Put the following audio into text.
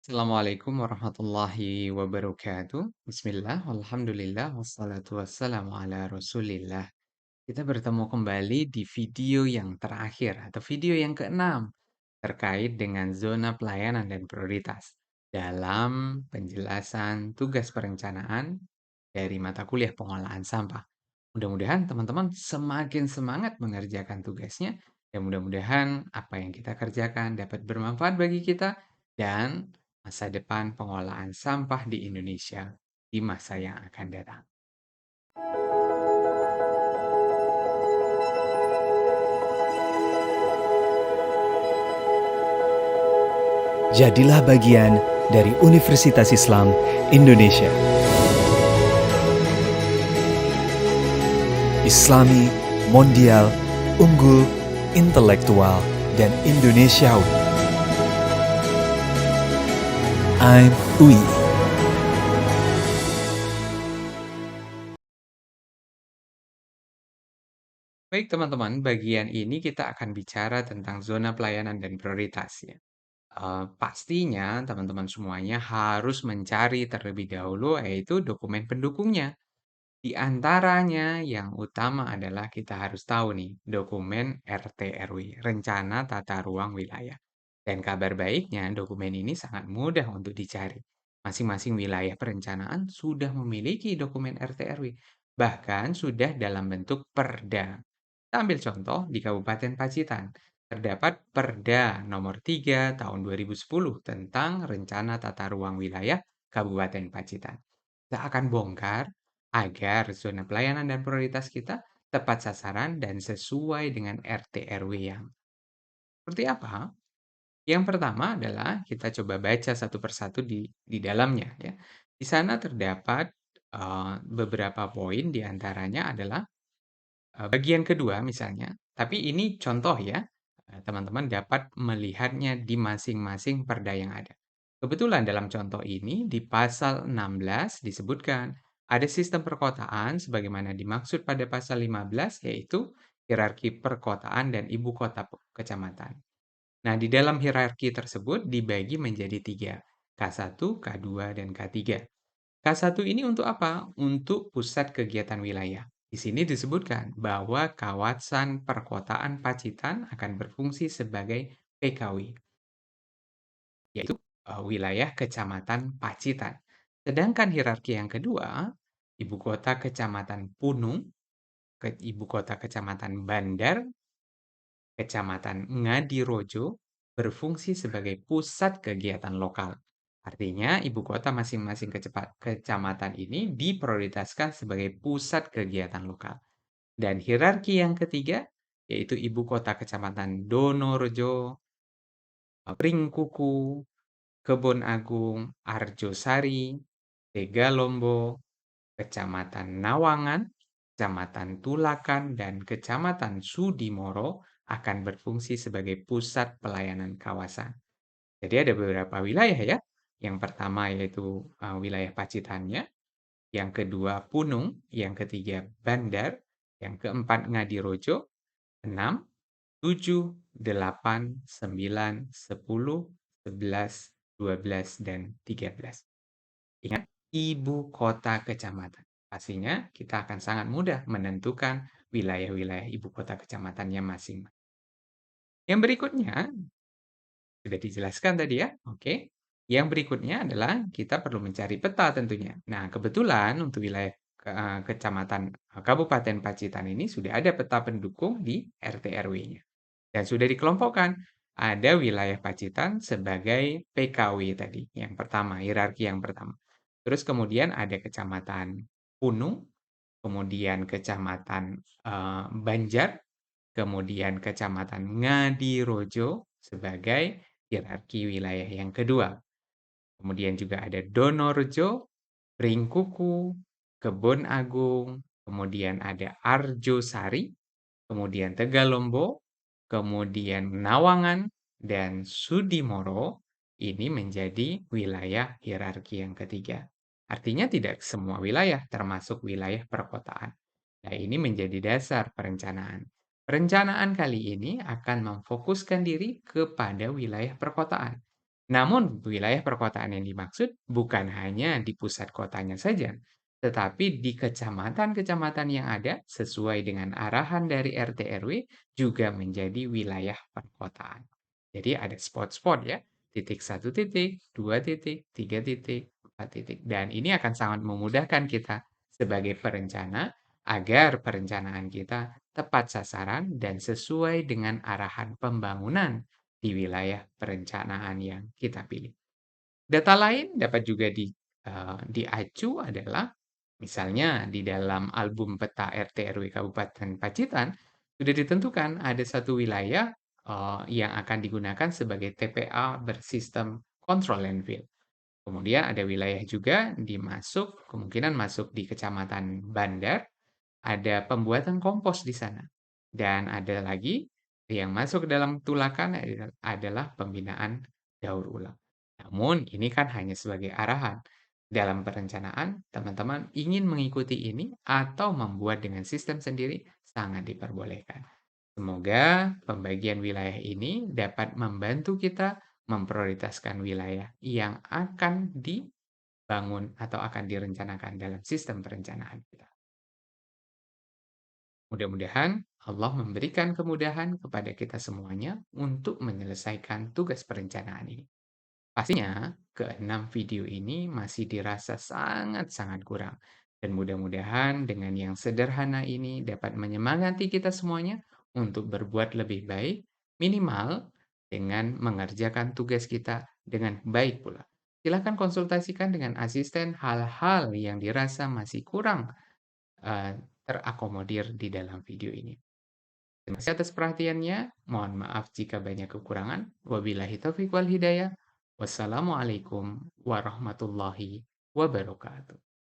Assalamualaikum warahmatullahi wabarakatuh. Bismillah, alhamdulillah, wassalatu wassalamu ala rasulillah. Kita bertemu kembali di video yang terakhir atau video yang keenam terkait dengan zona pelayanan dan prioritas dalam penjelasan tugas perencanaan dari mata kuliah pengolahan sampah. Mudah-mudahan teman-teman semakin semangat mengerjakan tugasnya dan mudah-mudahan apa yang kita kerjakan dapat bermanfaat bagi kita dan masa depan pengolahan sampah di Indonesia di masa yang akan datang. Jadilah bagian dari Universitas Islam Indonesia. Islami, mondial, unggul, intelektual, dan Indonesiawi. I'm UI. Baik teman-teman, bagian ini kita akan bicara tentang zona pelayanan dan prioritas ya. Pastinya teman-teman semuanya harus mencari terlebih dahulu yaitu dokumen pendukungnya. Di antaranya yang utama adalah kita harus tahu nih, dokumen RT/RW, Rencana Tata Ruang Wilayah. Dan kabar baiknya, dokumen ini sangat mudah untuk dicari. Masing-masing wilayah perencanaan sudah memiliki dokumen RT/RW, bahkan sudah dalam bentuk perda. Kita ambil contoh di Kabupaten Pacitan. Terdapat Perda Nomor 3 Tahun 2010 tentang Rencana Tata Ruang Wilayah Kabupaten Pacitan. Kita akan bongkar agar zona pelayanan dan prioritas kita tepat sasaran dan sesuai dengan RT/RW yang seperti apa? Yang pertama adalah kita coba baca satu persatu di dalamnya ya. Di sana terdapat beberapa poin di antaranya adalah bagian kedua misalnya, tapi ini contoh ya, teman-teman dapat melihatnya di masing-masing perda yang ada. Kebetulan dalam contoh ini di pasal 16 disebutkan ada sistem perkotaan sebagaimana dimaksud pada pasal 15 yaitu hierarki perkotaan dan ibu kota kecamatan. Nah, di dalam hierarki tersebut dibagi menjadi tiga, K1, K2, dan K3. K1 ini untuk apa? Untuk pusat kegiatan wilayah. Di sini disebutkan bahwa kawasan perkotaan Pacitan akan berfungsi sebagai PKW, yaitu wilayah Kecamatan Pacitan. Sedangkan hierarki yang kedua, ibu kota Kecamatan Punung, ibu kota Kecamatan Bandar, Kecamatan Ngadirojo berfungsi sebagai pusat kegiatan lokal. Artinya, ibu kota masing-masing kecamatan ini diprioritaskan sebagai pusat kegiatan lokal. Dan hierarki yang ketiga, yaitu ibu kota kecamatan Donorejo, Pringkuku, Kebon Agung, Arjosari, Tegalombo, Kecamatan Nawangan, Kecamatan Tulakan, dan Kecamatan Sudimoro akan berfungsi sebagai pusat pelayanan kawasan. Jadi ada beberapa wilayah ya. Yang pertama yaitu wilayah Pacitannya, yang kedua Punung, yang ketiga Bandar, yang keempat Ngadirojo, 6, 7, 8, 9, 10, 11, 12, dan 13. Ingat, ibu kota kecamatan. Pastinya kita akan sangat mudah menentukan wilayah-wilayah ibu kota kecamatannya masing-masing. Yang berikutnya, sudah dijelaskan tadi ya, oke. Yang berikutnya adalah kita perlu mencari peta tentunya. Nah, kebetulan untuk wilayah kecamatan Kabupaten Pacitan ini sudah ada peta pendukung di RT/RW-nya. Dan sudah dikelompokkan. Ada wilayah Pacitan sebagai PKW tadi, yang pertama, hierarki yang pertama. Terus kemudian ada Kecamatan Punung, kemudian Kecamatan Banjar, kemudian Kecamatan Ngadirojo sebagai hierarki wilayah yang kedua. Kemudian juga ada Donorejo, Pringkuku, Kebon Agung, kemudian ada Arjosari, kemudian Tegalombo, kemudian Nawangan, dan Sudimoro. Ini menjadi wilayah hierarki yang ketiga. Artinya tidak semua wilayah termasuk wilayah perkotaan. Nah, ini menjadi dasar perencanaan. Perencanaan kali ini akan memfokuskan diri kepada wilayah perkotaan. Namun, wilayah perkotaan yang dimaksud bukan hanya di pusat kotanya saja, tetapi di kecamatan-kecamatan yang ada sesuai dengan arahan dari RT RW juga menjadi wilayah perkotaan. Jadi ada spot-spot ya, titik satu titik, dua titik, tiga titik, empat titik. Dan ini akan sangat memudahkan kita sebagai perencana agar perencanaan kita tepat sasaran dan sesuai dengan arahan pembangunan di wilayah perencanaan yang kita pilih. Data lain dapat juga diacu adalah misalnya di dalam album peta RT RW Kabupaten Pacitan sudah ditentukan ada satu wilayah yang akan digunakan sebagai TPA bersistem control landfill. Kemudian ada wilayah juga kemungkinan masuk di Kecamatan Bandar, ada pembuatan kompos di sana. Dan ada lagi yang masuk ke dalam tulakan adalah pembinaan daur ulang. Namun ini kan hanya sebagai arahan. Dalam perencanaan, teman-teman ingin mengikuti ini atau membuat dengan sistem sendiri sangat diperbolehkan. Semoga pembagian wilayah ini dapat membantu kita memprioritaskan wilayah yang akan dibangun atau akan direncanakan dalam sistem perencanaan kita. Mudah-mudahan Allah memberikan kemudahan kepada kita semuanya untuk menyelesaikan tugas perencanaan ini. Pastinya, keenam video ini masih dirasa sangat-sangat kurang. Dan mudah-mudahan dengan yang sederhana ini dapat menyemangati kita semuanya untuk berbuat lebih baik, minimal dengan mengerjakan tugas kita dengan baik pula. Silakan konsultasikan dengan asisten hal-hal yang dirasa masih kurang eh, terakomodir di dalam video ini. Terima kasih atas perhatiannya. Mohon maaf jika banyak kekurangan. Wabillahi taufiq wal hidayah. Wassalamualaikum warahmatullahi wabarakatuh.